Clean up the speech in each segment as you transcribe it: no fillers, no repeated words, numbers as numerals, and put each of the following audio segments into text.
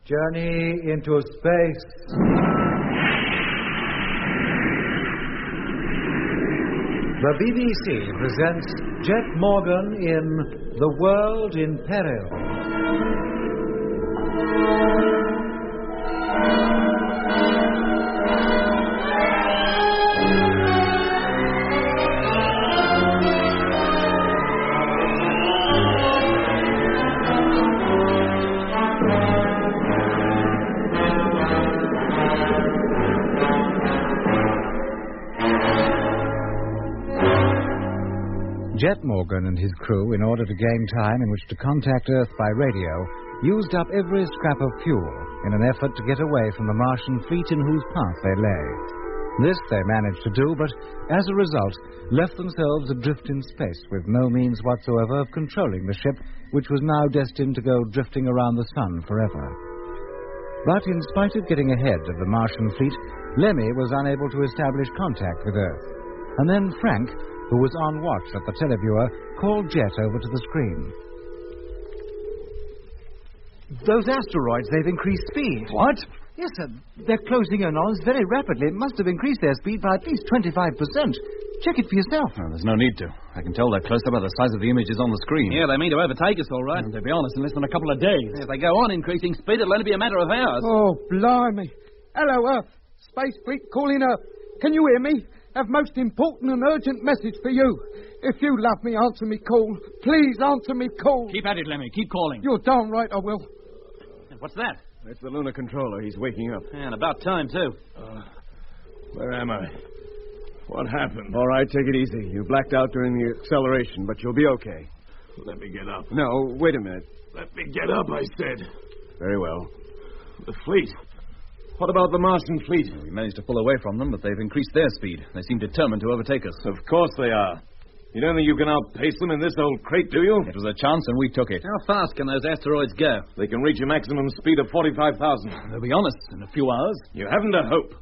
Journey into space. The BBC presents Jet Morgan in The World in Peril. Jet Morgan and his crew, in order to gain time in which to contact Earth by radio, used up every scrap of fuel in an effort to get away from the Martian fleet in whose path they lay. This they managed to do, but as a result, left themselves adrift in space with no means whatsoever of controlling the ship, which was now destined to go drifting around the sun forever. But in spite of getting ahead of the Martian fleet, Lemmy was unable to establish contact with Earth. And then Frank, who was on watch at the televiewer, called Jet over to the screen. Those asteroids, they've increased speed. What? Yes, sir. They're closing in on us very rapidly. It must have increased their speed by at least 25%. Check it for yourself. Oh, there's no need to. I can tell they're closer by the size of the images on the screen. Yeah, they mean to overtake us, all right. To be honest, in less than a couple of days. If they go on increasing speed, it'll only be a matter of hours. Oh, blimey. Hello, Earth. Space fleet calling Earth. Can you hear me? Have most important and urgent message for you. If you love me, answer me call. Please answer me call. Keep at it, Lemmy. Keep calling. You're darn right I will. What's that? It's the lunar controller. He's waking up. Yeah, and about time, too. Where am I? What happened? All right, take it easy. You blacked out during the acceleration, but you'll be okay. Let me get up. No, wait a minute. Let me get up, I said. Very well. The fleet. What about the Martian fleet? We managed to pull away from them, but they've increased their speed. They seem determined to overtake us. Of course they are. You don't think you can outpace them in this old crate, do you? It was a chance, and we took it. How fast can those asteroids go? They can reach a maximum speed of 45,000. They'll be on us in a few hours. You haven't a hope.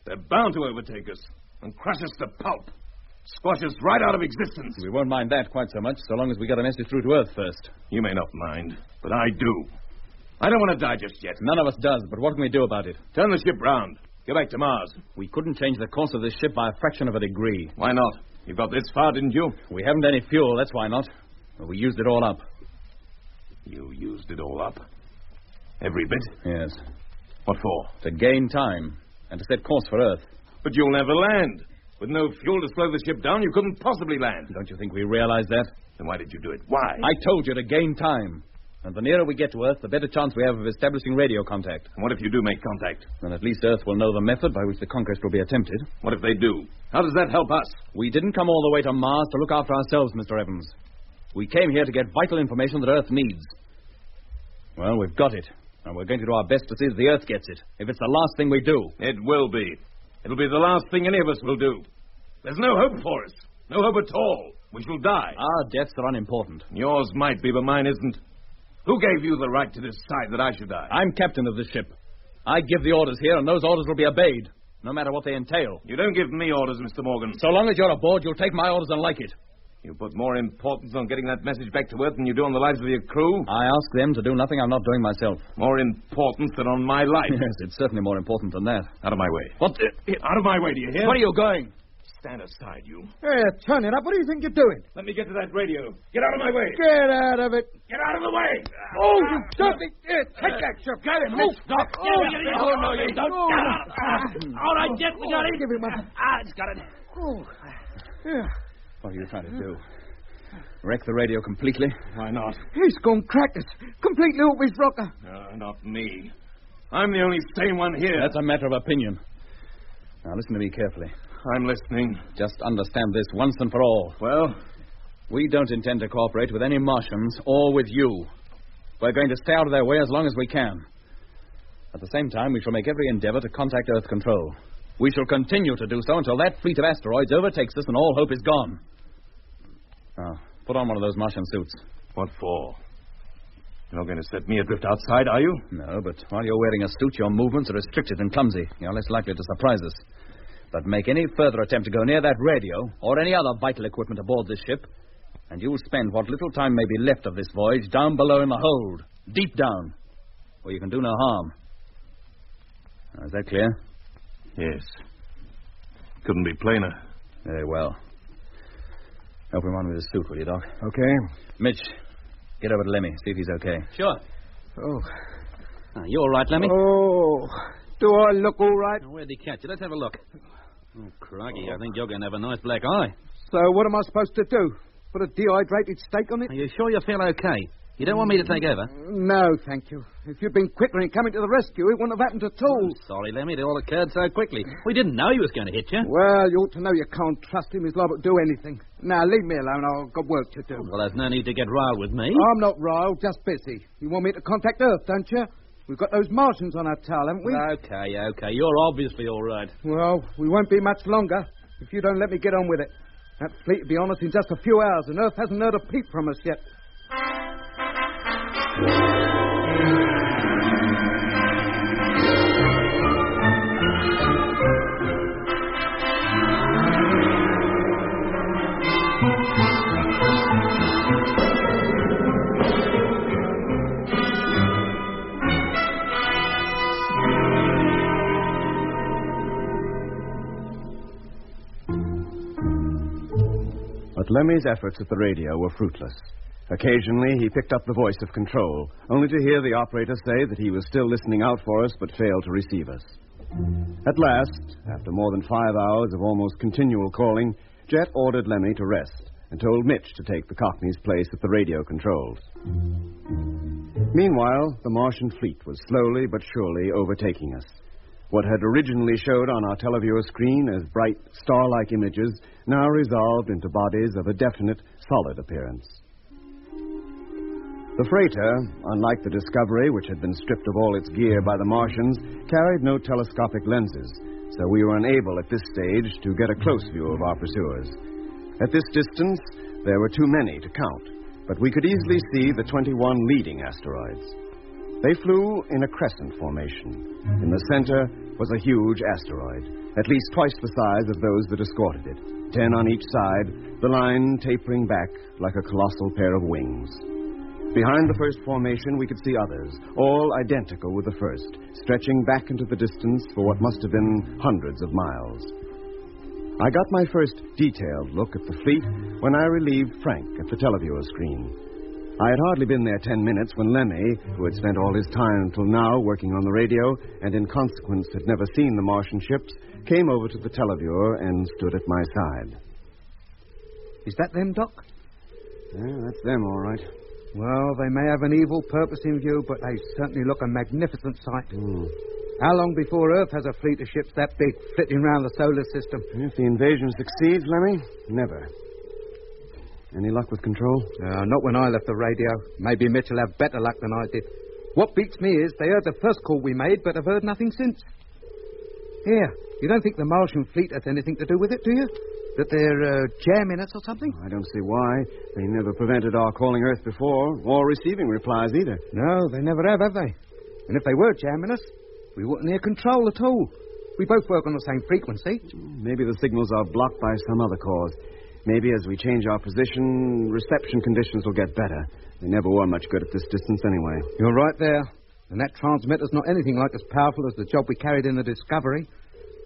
They're bound to overtake us and crush us to pulp. Squash us right out of existence. We won't mind that quite so much, so long as we get a message through to Earth first. You may not mind, but I do. I don't want to die just yet. None of us does, but what can we do about it? Turn the ship round. Go back to Mars. We couldn't change the course of this ship by a fraction of a degree. Why not? You got this far, didn't you? We haven't any fuel, that's why not. Well, we used it all up. You used it all up? Every bit? Yes. What for? To gain time and to set course for Earth. But you'll never land. With no fuel to slow the ship down, you couldn't possibly land. Don't you think we realize that? Then why did you do it? Why? I told you to gain time. And the nearer we get to Earth, the better chance we have of establishing radio contact. And what if you do make contact? Then at least Earth will know the method by which the conquest will be attempted. What if they do? How does that help us? We didn't come all the way to Mars to look after ourselves, Mr. Evans. We came here to get vital information that Earth needs. Well, we've got it. And we're going to do our best to see that the Earth gets it, if it's the last thing we do. It will be. It'll be the last thing any of us will do. There's no hope for us. No hope at all. We shall die. Our deaths are unimportant. Yours might be, but mine isn't. Who gave you the right to decide that I should die? I'm captain of this ship. I give the orders here, and those orders will be obeyed, no matter what they entail. You don't give me orders, Mr. Morgan. So long as you're aboard, you'll take my orders and like it. You put more importance on getting that message back to Earth than you do on the lives of your crew? I ask them to do nothing I'm not doing myself. More importance than on my life? Yes, it's certainly more important than that. Out of my way. What? Out of my way, do you hear? Where are you going? Stand aside, you. Hey, turn it up. What do you think you're doing? Let me get to that radio. Get out of my way. Get out of it. Get out of the way. Oh, you dirty... take that, you got him. Oh, Stop. Oh, no, you don't. All right, Jet, we got it. Give him up. It's got it. Oh, yeah. What are you trying to do? Wreck the radio completely? Why not? He's gone crack us. Completely off his rocker. No, not me. I'm the only sane one here. That's a matter of opinion. Now, listen to me carefully. I'm listening. Just understand this once and for all. Well? We don't intend to cooperate with any Martians or with you. We're going to stay out of their way as long as we can. At the same time, we shall make every endeavor to contact Earth Control. We shall continue to do so until that fleet of asteroids overtakes us and all hope is gone. Now, put on one of those Martian suits. What for? You're not going to set me adrift outside, are you? No, but while you're wearing a suit, your movements are restricted and clumsy. You're less likely to surprise us. But make any further attempt to go near that radio or any other vital equipment aboard this ship, and you'll spend what little time may be left of this voyage down below in the hold, deep down. where you can do no harm. Is that clear? Yes. Couldn't be plainer. Very well. Help him on with his suit, will you, Doc? Okay. Mitch, get over to Lemmy, see if he's okay. Sure. Oh. You all right, Lemmy? Oh. Do I look all right? Where'd he catch you? Let's have a look. Oh, crikey, I think you're going to have a nice black eye. So what am I supposed to do? Put a dehydrated steak on it? Are you sure you feel okay? You don't want me to take over? No, thank you. If you'd been quicker in coming to the rescue, it wouldn't have happened at all. Sorry, Lemmy, it all occurred so quickly. We didn't know he was going to hit you. Well, you ought to know you can't trust him. He's liable to do anything. Now, leave me alone. I've got work to do. Well, there's no need to get riled with me. I'm not riled, just busy. You want me to contact Earth, don't you? We've got those Martians on our tail, haven't we? Okay. You're obviously all right. Well, we won't be much longer if you don't let me get on with it. That fleet will be on us in just a few hours, and Earth hasn't heard a peep from us yet. But Lemmy's efforts at the radio were fruitless. Occasionally, he picked up the voice of control, only to hear the operator say that he was still listening out for us but failed to receive us. At last, after more than 5 hours of almost continual calling, Jet ordered Lemmy to rest and told Mitch to take the Cockney's place at the radio controls. Meanwhile, the Martian fleet was slowly but surely overtaking us. What had originally showed on our televiewer screen as bright, star-like images now resolved into bodies of a definite, solid appearance. The freighter, unlike the Discovery, which had been stripped of all its gear by the Martians, carried no telescopic lenses, so we were unable at this stage to get a close view of our pursuers. At this distance, there were too many to count, but we could easily see the 21 leading asteroids. They flew in a crescent formation. In the center was a huge asteroid, at least twice the size of those that escorted it, 10 on each side, the line tapering back like a colossal pair of wings. Behind the first formation, we could see others, all identical with the first, stretching back into the distance for what must have been hundreds of miles. I got my first detailed look at the fleet when I relieved Frank at the televiewer screen. I had hardly been there 10 minutes when Lemmy, who had spent all his time until now working on the radio and in consequence had never seen the Martian ships, came over to the televiewer and stood at my side. Is that them, Doc? Yeah, that's them, all right. Well, they may have an evil purpose in view, but they certainly look a magnificent sight. How long before Earth has a fleet of ships that big flitting round the solar system? If the invasion succeeds, Lemmy, never. Any luck with control? Not when I left the radio. Maybe Mitch will have better luck than I did. What beats me is they heard the first call we made, but have heard nothing since. Here, you don't think the Martian fleet has anything to do with it, do you? That they're jamming us or something? I don't see why. They never prevented our calling Earth before, or receiving replies either. No, they never have they? And if they were jamming us, we wouldn't hear control at all. We both work on the same frequency. Maybe the signals are blocked by some other cause. Maybe as we change our position, reception conditions will get better. They never were much good at this distance anyway. You're right there. And that transmitter's not anything like as powerful as the job we carried in the Discovery.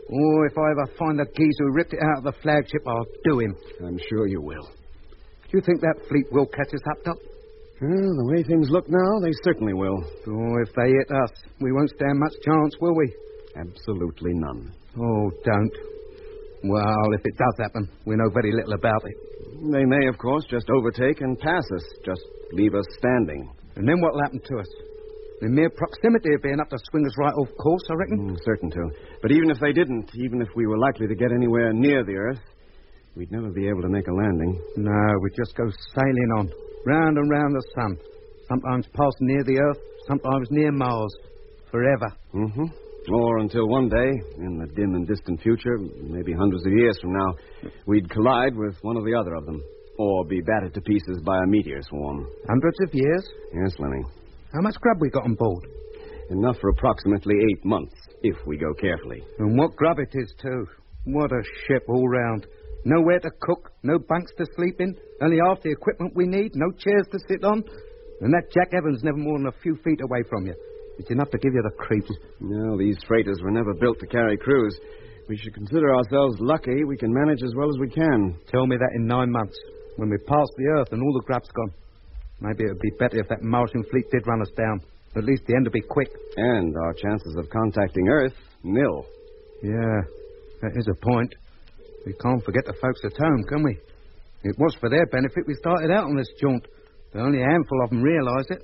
Oh, if I ever find the geezer who ripped it out of the flagship, I'll do him. I'm sure you will. Do you think that fleet will catch us up, Doc? Well, the way things look now, they certainly will. Oh, if they hit us, we won't stand much chance, will we? Absolutely none. Oh, don't. Well, if it does happen, we know very little about it. They may, of course, just overtake and pass us, just leave us standing. And then what'll happen to us? The mere proximity of being enough to swing us right off course, I reckon. Certain to. But even if they didn't, even if we were likely to get anywhere near the Earth, we'd never be able to make a landing. No, we'd just go sailing on, round and round the sun. Sometimes passing near the Earth, sometimes near Mars. Forever. Or until one day, in the dim and distant future, maybe hundreds of years from now, we'd collide with one or the other of them. Or be battered to pieces by a meteor swarm. Hundreds of years? Yes, Lenny. How much grub we got on board? Enough for approximately 8 months, if we go carefully. And what grub it is, too. What a ship all round. Nowhere to cook, no bunks to sleep in, only half the equipment we need, no chairs to sit on. And that Jack Evans never more than a few feet away from you. It's enough to give you the creeps. No, these freighters were never built to carry crews. We should consider ourselves lucky we can manage as well as we can. Tell me that in 9 months, when we pass the Earth and all the grub's gone. Maybe it would be better if that Martian fleet did run us down. At least the end would be quick. And our chances of contacting Earth, nil. Yeah, that is a point. We can't forget the folks at home, can we? It was for their benefit we started out on this jaunt. But only a handful of them realise it.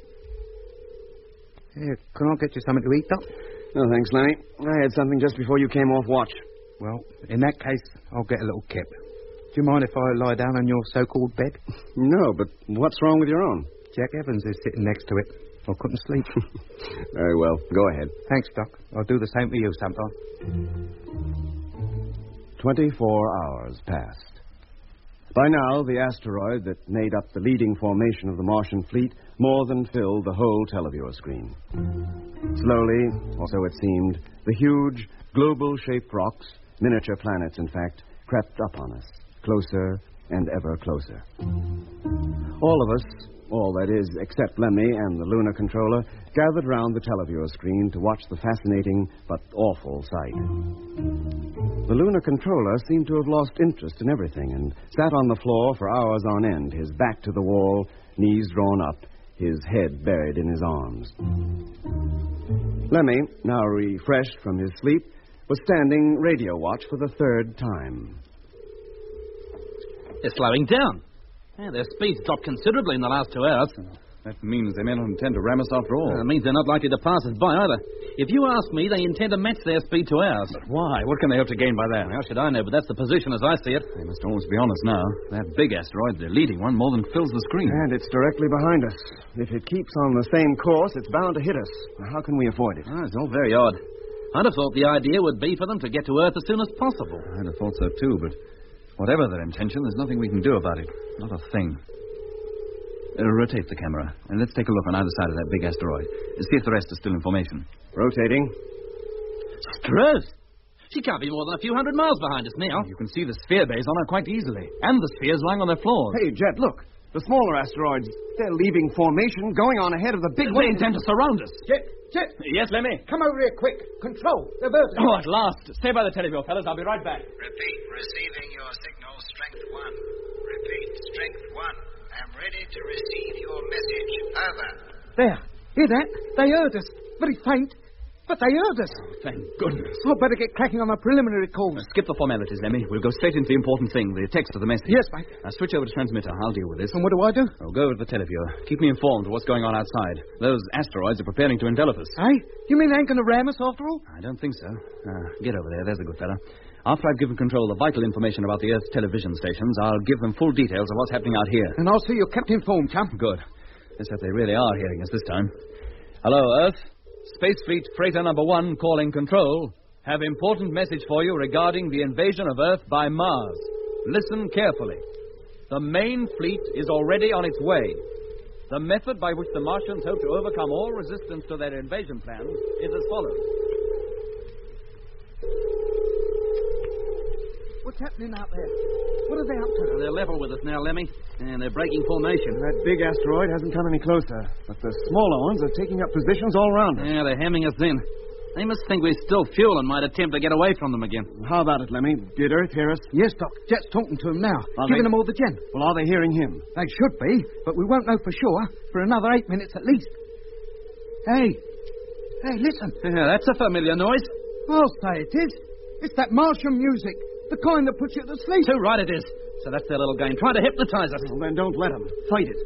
Here, can I get you something to eat, Doc? No, thanks, Lenny. I had something just before you came off watch. Well, in that case, I'll get a little kip. Do you mind if I lie down on your so-called bed? No, but what's wrong with your own? Jack Evans is sitting next to it. I couldn't sleep. Very well. Go ahead. Thanks, Doc. I'll do the same for you sometime. 24 hours passed. By now, the asteroid that made up the leading formation of the Martian fleet more than filled the whole televiewer screen. Slowly, or so it seemed, the huge, global-shaped rocks, miniature planets, in fact, crept up on us, closer and ever closer. All of us, all that is, except Lemmy and the lunar controller, gathered round the televiewer screen to watch the fascinating but awful sight. The lunar controller seemed to have lost interest in everything and sat on the floor for hours on end, his back to the wall, knees drawn up, his head buried in his arms. Lemmy, now refreshed from his sleep, was standing radio watch for the 3rd time. They're slowing down. Yeah, their speed's dropped considerably in the last 2 hours. That means they may not intend to ram us after all. It means they're not likely to pass us by either. If you ask me, they intend to match their speed to ours. But why? What can they hope to gain by that? How should I know? But that's the position as I see it. They must almost be on us now. That big asteroid, the leading one, more than fills the screen. And it's directly behind us. If it keeps on the same course, it's bound to hit us. How can we avoid it? It's all very odd. I'd have thought the idea would be for them to get to Earth as soon as possible. I'd have thought so too, but whatever their intention, there's nothing we can do about it. Not a thing. Rotate the camera, and let's take a look on either side of that big asteroid. See if the rest is still in formation. Rotating. Struth! She can't be more than a few hundred miles behind us now. You can see the sphere bays on her quite easily, and the spheres lying on their floors. Hey, Jet, look. The smaller asteroids, they're leaving formation, going on ahead of the big one. They intend to surround us. Jet! Yes, Lemmy? Come over here quick. Control. Divert. Oh, at last. Stay by the telephone, fellas. I'll be right back. Repeat, receiving your signal, strength 1. Repeat, strength 1. I'm ready to receive your message. Over. There. Hear that? They heard us. Very faint. But they heard us. Oh, thank goodness. I'd better get cracking on the preliminary calls. Skip the formalities, Lemmy. We'll go straight into the important thing, the text of the message. Yes, mate. Now, switch over to transmitter. I'll deal with this. And what do? I'll go over to the televiewer. Keep me informed of what's going on outside. Those asteroids are preparing to envelop us. Hey? You mean they ain't going to ram us after all? I don't think so. Get over there. There's a good fella. After I've given control of the vital information about the Earth's television stations, I'll give them full details of what's happening out here. And I'll see you're kept informed, chum. Good. Let's hope they really are hearing us this time. Hello, Earth. Space Fleet Freighter number 1 calling control. Have important message for you regarding the invasion of Earth by Mars. Listen carefully. The main fleet is already on its way. The method by which the Martians hope to overcome all resistance to their invasion plans is as follows. What's happening out there? What are they up to? They're level with us now, Lemmy, and they're breaking formation. That big asteroid hasn't come any closer, but the smaller ones are taking up positions all around us. Yeah, they're hemming us in. They must think we're still fuel and might attempt to get away from them again. How about it, Lemmy? Did Earth hear us? Yes, Doc. Jet's talking to them now. Giving them all the gen. Well, are they hearing him? They should be, but we won't know for sure for another 8 minutes at least. Hey, listen. Yeah, that's a familiar noise. I'll say it is. It's that Martian music. The kind that puts you to sleep. Too right it is. So that's their little game, trying to hypnotize us. Well, then don't let them. Fight it.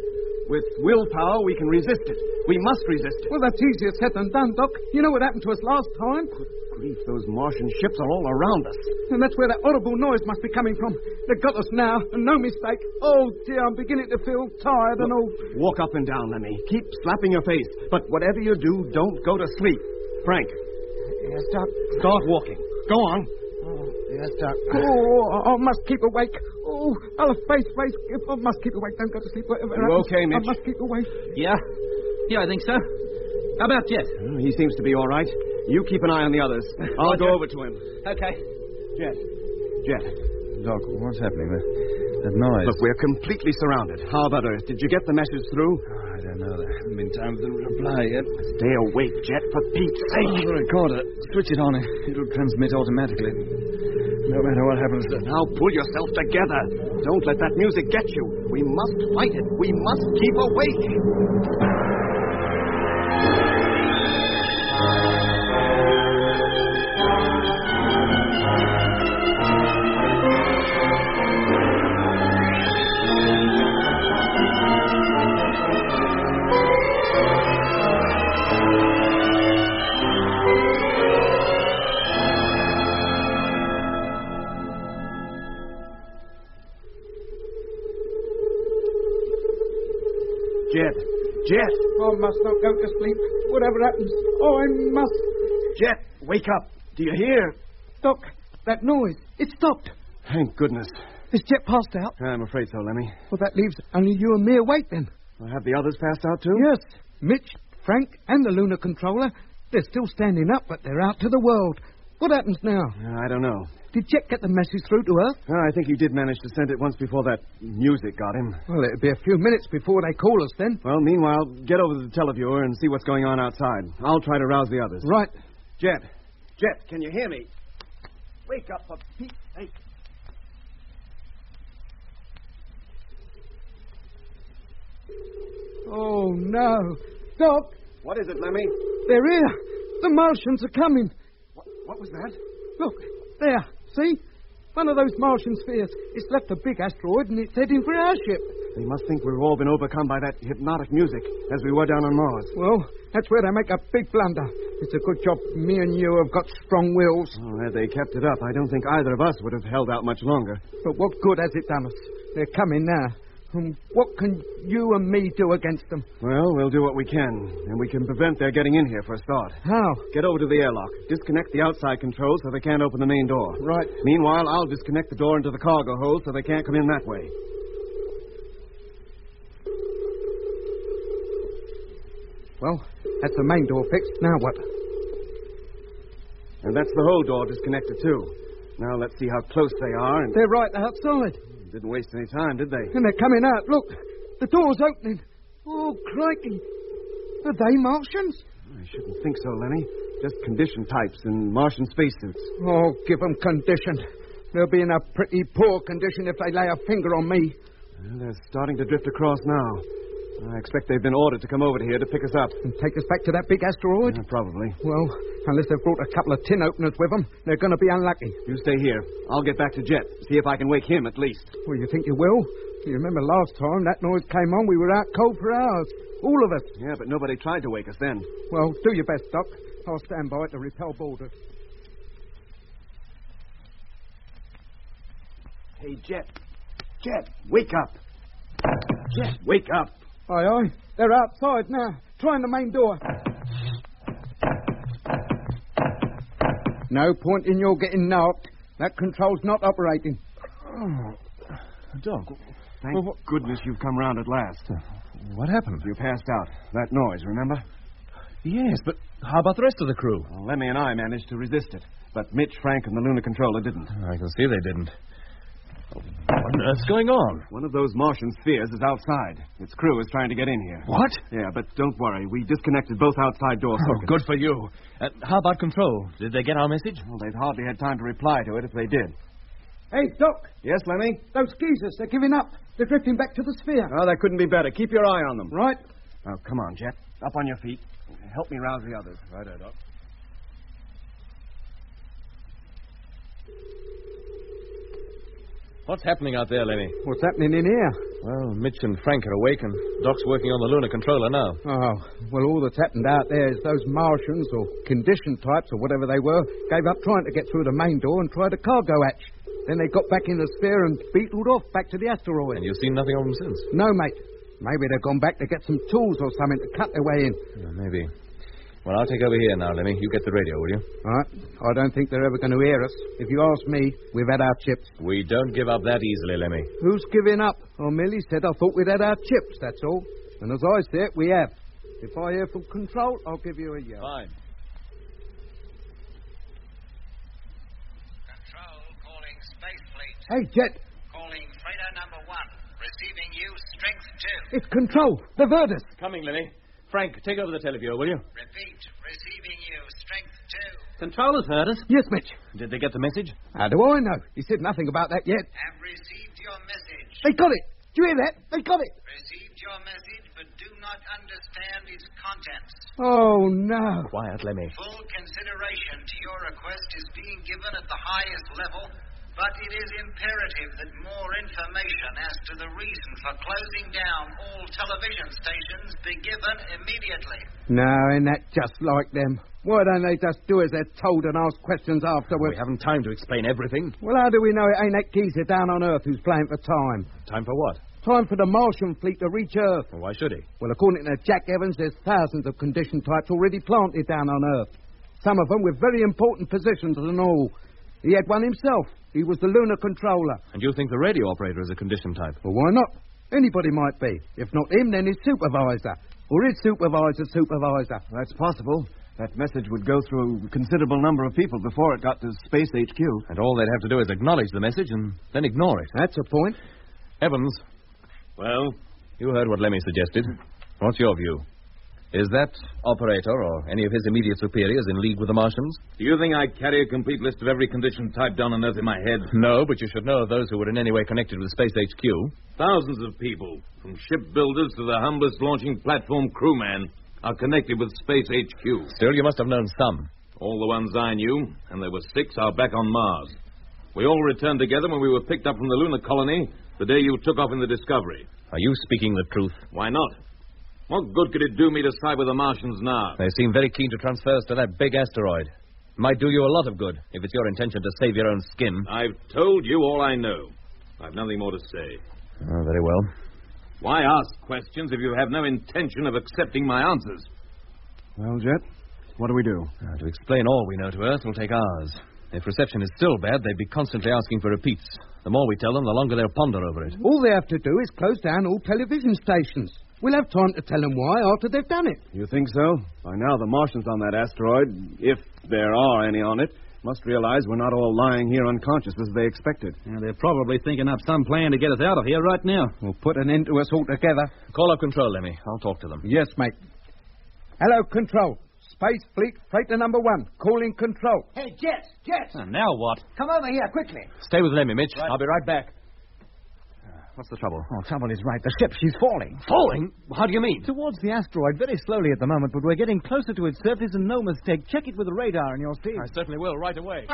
With willpower, we can resist it. We must resist it. Well, that's easier said than done, Doc. You know what happened to us last time? Good grief, those Martian ships are all around us. And that's where that audible noise must be coming from. They've got us now, and no mistake. Oh, dear, I'm beginning to feel tired and all. Walk up and down, Lemmy. Keep slapping your face. But whatever you do, don't go to sleep. Frank. Yes, Doc. Start walking. Go on. Yes, Doc. Oh, I must keep awake. Oh, I'll face. I must keep awake. Don't go to sleep. Whatever You happens, okay, Mitch? I must keep awake. Yeah, I think so. How about Jet? He seems to be all right. You keep an eye on the others. I'll go over to him. Okay. Jet. Doc, what's happening? That noise. Look, we're completely surrounded. How about Earth? Did you get the message through? I don't no, there hasn't been time for them to reply yet. Stay awake, Jet, for Pete's sake. The recorder. Switch it on. It'll transmit automatically. No matter what happens. Now pull yourself together. Don't let that music get you. We must fight it. We must keep awake. Jet! I must not go to sleep. Whatever happens, I must. Jet, wake up. Do you hear? Doc, that noise. It stopped. Thank goodness. Is Jet passed out? I'm afraid so, Lemmy. Well, that leaves only you and me awake then. Well, have the others passed out too? Yes. Mitch, Frank, and the lunar controller. They're still standing up, but they're out to the world. What happens now? I don't know. Did Jet get the message through to Earth? I think he did manage to send it once before that music got him. Well, it'll be a few minutes before they call us then. Well, meanwhile, get over to the televiewer and see what's going on outside. I'll try to rouse the others. Right. Jet, can you hear me? Wake up for Pete's sake. Oh, no. Doc! What is it, Lemmy? They're here. The Martians are coming. What was that? Look, there. See? One of those Martian spheres. It's left a big asteroid and it's heading for our ship. They must think we've all been overcome by that hypnotic music, as we were down on Mars. Well, that's where they make a big blunder. It's a good job me and you have got strong wills. Oh, had they kept it up, I don't think either of us would have held out much longer. But what good has it done us? They're coming now. And what can you and me do against them? Well, we'll do what we can, and we can prevent their getting in here for a start. How? Get over to the airlock. Disconnect the outside controls so they can't open the main door. Right. Meanwhile, I'll disconnect the door into the cargo hold so they can't come in that way. Well, that's the main door fixed. Now what? And that's the hold door disconnected, too. Now let's see how close they are and... They're right outside. Didn't waste any time, did they? And they're coming out. Look, the door's opening. Oh, crikey. Are they Martians? I shouldn't think so, Lenny. Just condition types in Martian spacesuits. Oh, give them condition. They'll be in a pretty poor condition if they lay a finger on me. Well, they're starting to drift across now. I expect they've been ordered to come over here to pick us up. And take us back to that big asteroid? Probably. Well, unless they've brought a couple of tin openers with them, they're going to be unlucky. You stay here. I'll get back to Jet. See if I can wake him at least. Well, you think you will? You remember last time that noise came on, we were out cold for hours. All of us. Yeah, but nobody tried to wake us then. Well, do your best, Doc. I'll stand by to repel boarders. Hey, Jet. Jet, wake up. Jet, wake up. Aye, aye. They're outside now, trying the main door. No point in your getting knocked. That control's not operating. Oh, Doc, thank goodness you've come round at last. What happened? You passed out. That noise, remember? Yes, but how about the rest of the crew? Well, Lemmy and I managed to resist it, but Mitch, Frank, and the lunar controller didn't. I can see they didn't. What on earth's going on? One of those Martian spheres is outside. Its crew is trying to get in here. What? Yeah, but don't worry. We disconnected both outside door circuits. Oh, good for you. How about control? Did they get our message? Well, they've hardly had time to reply to it if they did. Hey, Doc. Yes, Lemmy? Those geezers, they're giving up. They're drifting back to the sphere. Oh, that couldn't be better. Keep your eye on them. Right. Now, come on, Jet. Up on your feet. Help me rouse the others. Right, Doc. What's happening out there, Lenny? What's happening in here? Well, Mitch and Frank are awake, and Doc's working on the lunar controller now. Oh, well, all that's happened out there is those Martians, or condition types, or whatever they were, gave up trying to get through the main door and tried a cargo hatch. Then they got back in the sphere and beetled off back to the asteroid. And you've seen nothing of them since? No, mate. Maybe they've gone back to get some tools or something to cut their way in. Yeah, maybe. Well, I'll take over here now, Lemmy. You get the radio, will you? All right. I don't think they're ever going to hear us. If you ask me, we've had our chips. We don't give up that easily, Lemmy. Who's giving up? I merely said I thought we'd had our chips, that's all. And as I say it, we have. If I hear from control, I'll give you a yell. Fine. Control calling Space Fleet. Hey, Jet. Calling freighter number 1. Receiving you, strength 2. It's Control. They've heard us. Coming, Lenny. Frank, take over the televiewer, will you? Repeat, receiving you, strength 2. Control has heard us. Yes, Mitch. Did they get the message? How do I know? He said nothing about that yet. Have received your message. They got it. Do you hear that? They got it. Received your message, but do not understand its contents. Oh, no. Quiet, Lemmy. Full consideration to your request is being given at the highest level, but it is imperative that more information as to the reason for closing down all television stations be given immediately. No, ain't that just like them? Why don't they just do as they're told and ask questions afterwards? We haven't time to explain everything. Well, how do we know it ain't that geezer down on Earth who's playing for time? Time for what? Time for the Martian fleet to reach Earth. Well, why should he? Well, according to Jack Evans, there's thousands of condition types already planted down on Earth. Some of them with very important positions and all. He had one himself. He was the lunar controller. And you think the radio operator is a condition type? Well, why not? Anybody might be. If not him, then his supervisor. Or his supervisor's supervisor. That's possible. That message would go through a considerable number of people before it got to Space HQ. And all they'd have to do is acknowledge the message and then ignore it. That's a point. Evans. Well? You heard what Lemmy suggested. What's your view? Is that operator or any of his immediate superiors in league with the Martians? Do you think I carry a complete list of every condition type down on Earth in my head? No, but you should know those who were in any way connected with Space HQ. Thousands of people, from shipbuilders to the humblest launching platform crewman, are connected with Space HQ. Still, you must have known some. All the ones I knew, and there were 6, are back on Mars. We all returned together when we were picked up from the lunar colony the day you took off in the Discovery. Are you speaking the truth? Why not? What good could it do me to side with the Martians now? They seem very keen to transfer us to that big asteroid. Might do you a lot of good if it's your intention to save your own skin. I've told you all I know. I've nothing more to say. Oh, very well. Why ask questions if you have no intention of accepting my answers? Well, Jet, what do we do? To explain all we know to Earth will take hours. If reception is still bad, they'd be constantly asking for repeats. The more we tell them, the longer they'll ponder over it. All they have to do is close down all television stations. We'll have time to tell them why after they've done it. You think so? By now, the Martians on that asteroid, if there are any on it, must realize we're not all lying here unconscious as they expected. Yeah, they're probably thinking up some plan to get us out of here right now. We'll put an end to us altogether. Call up Control, Lemmy. I'll talk to them. Yes, mate. Hello, Control. Space Fleet, Freighter number 1. Calling Control. Hey, Jets! Now what? Come over here, quickly. Stay with Lemmy, Mitch. Right. I'll be right back. What's the trouble? Oh, trouble is right. The ship, she's falling. Falling? How do you mean? Towards the asteroid, very slowly at the moment, but we're getting closer to its surface and no mistake. Check it with the radar and you'll see. I certainly will, right away.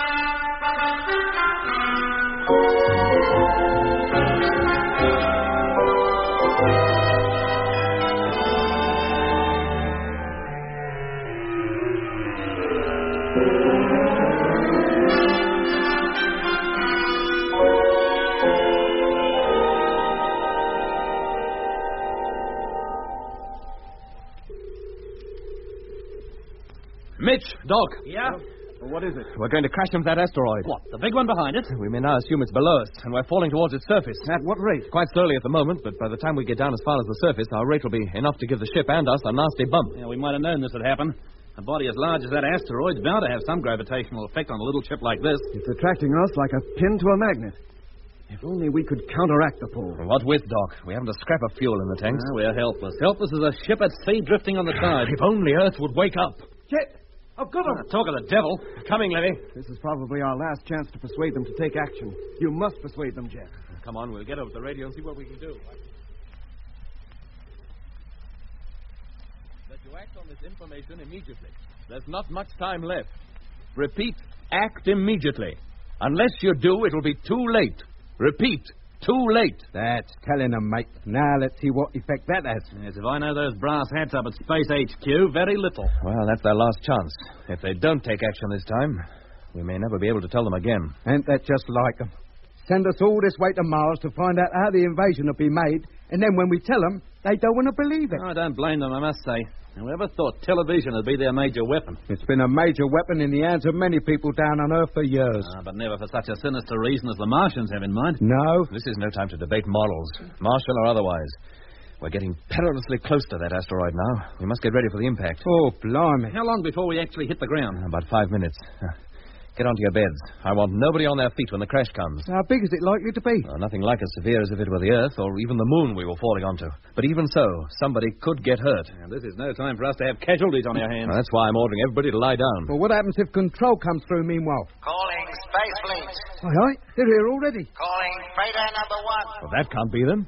Mitch, Doc. Yeah? Well, what is it? We're going to crash into that asteroid. What, the big one behind it? We may now assume it's below us, and we're falling towards its surface. At what rate? Quite slowly at the moment, but by the time we get down as far as the surface, our rate will be enough to give the ship and us a nasty bump. Yeah, we might have known this would happen. A body as large as that asteroid's bound to have some gravitational effect on a little ship like this. It's attracting us like a pin to a magnet. If only we could counteract the pull. What with, Doc? We haven't a scrap of fuel in the tanks. We're helpless. Helpless as a ship at sea drifting on the tide. If only Earth would wake up. Jet, I've got them. Talk of the devil. Coming, Levy. This is probably our last chance to persuade them to take action. You must persuade them, Jet. Come on, we'll get over the radio and see what we can do. That you act on this information immediately. There's not much time left. Repeat, act immediately. Unless you do, it'll be too late. Repeat, too late. That's telling them, mate. Now let's see what effect that has. Yes, if I know those brass hats up at Space HQ, very little. Well, that's their last chance. If they don't take action this time, we may never be able to tell them again. Ain't that just like them? Send us all this way to Mars to find out how the invasion will be made, and then when we tell them, they don't want to believe it. I don't blame them, I must say. Whoever thought television would be their major weapon? It's been a major weapon in the hands of many people down on Earth for years. But never for such a sinister reason as the Martians have in mind. No. This is no time to debate morals, martial or otherwise. We're getting perilously close to that asteroid now. We must get ready for the impact. Oh, blimey. How long before we actually hit the ground? About 5 minutes. Get onto your beds. I want nobody on their feet when the crash comes. How big is it likely to be? Nothing like as severe as if it were the Earth or even the Moon we were falling onto. But even so, somebody could get hurt. And this is no time for us to have casualties on our hands. That's why I'm ordering everybody to lie down. Well, what happens if control comes through meanwhile? Calling Space Fleet. Aye, they're here already. Calling Freighter number 1. Well, that can't be them.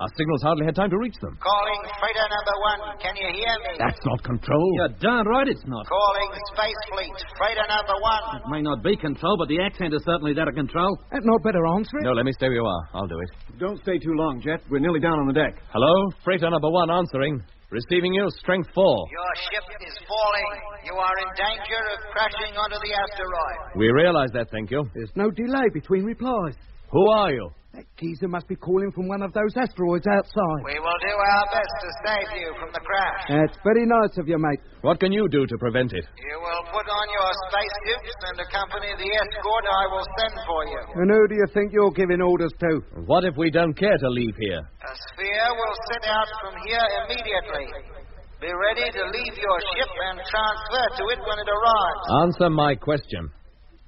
Our signals hardly had time to reach them. Calling Freighter number 1. Can you hear me? That's not control. You're darn right it's not. Calling Space Fleet. Freighter number 1. It may not be control, but the accent is certainly that of control. That not better answer it? No, let me stay where you are. I'll do it. Don't stay too long, Jet. We're nearly down on the deck. Hello? Freighter number 1 answering. Receiving you, strength 4. Your ship is falling. You are in danger of crashing onto the asteroid. We realize that, thank you. There's no delay between replies. Who are you? That geezer must be calling from one of those asteroids outside. We will do our best to save you from the crash. That's very nice of you, mate. What can you do to prevent it? You will put on your spacesuits and accompany the escort I will send for you. And who do you think you're giving orders to? What if we don't care to leave here? A sphere will set out from here immediately. Be ready to leave your ship and transfer to it when it arrives. Answer my question.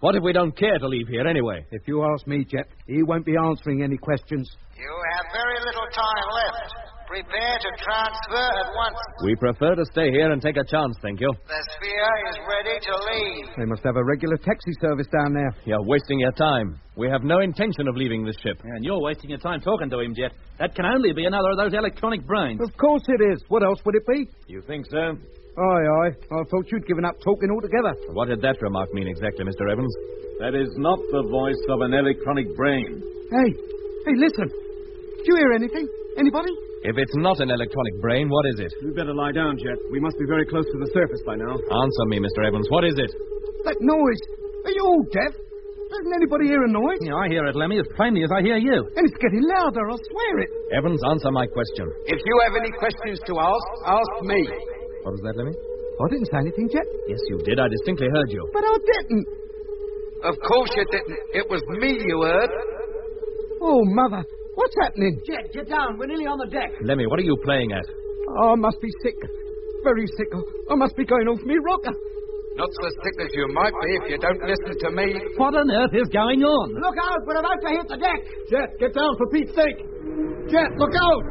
What if we don't care to leave here anyway? If you ask me, Jet, he won't be answering any questions. You have very little time left. Prepare to transfer at once. We prefer to stay here and take a chance, thank you. The sphere is ready to leave. They must have a regular taxi service down there. You're wasting your time. We have no intention of leaving this ship. And you're wasting your time talking to him, Jet. That can only be another of those electronic brains. Of course it is. What else would it be? You think so? Aye. I thought you'd given up talking altogether. What did that remark mean exactly, Mr. Evans? That is not the voice of an electronic brain. Hey, listen. Do you hear anything? Anybody? If it's not an electronic brain, what is it? We'd better lie down, Jet. We must be very close to the surface by now. Answer me, Mr. Evans. What is it? That noise. Are you all deaf? Doesn't anybody hear a noise? Yeah, I hear it, Lemmy, as plainly as I hear you. And it's getting louder, I swear it. Evans, answer my question. If you have any questions to ask me. What was that, Lemmy? I didn't say anything, Jet. Yes, you did. I distinctly heard you. But I didn't. Of course you didn't. It was me you heard. Oh, Mother. What's happening? Jet, get down. We're nearly on the deck. Lemmy, what are you playing at? Oh, I must be sick. Very sick. I must be going off me rocker. Not so sick as you might be if you don't listen to me. What on earth is going on? Look out. We're about to hit the deck. Jet, get down for Pete's sake. Jet, look out.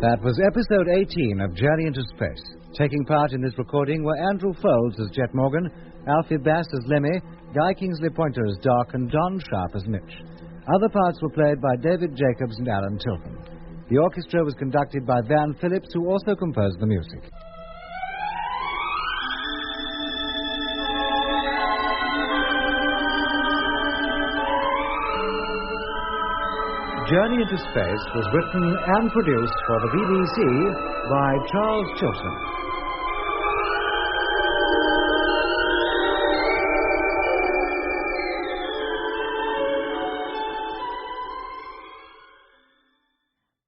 That was episode 18 of Journey into Space. Taking part in this recording were Andrew Folds as Jet Morgan, Alfie Bass as Lemmy, Guy Kingsley Pointer as Doc, and Don Sharp as Mitch. Other parts were played by David Jacobs and Alan Tilton. The orchestra was conducted by Van Phillips, who also composed the music. Journey into Space was written and produced for the BBC by Charles Chilton.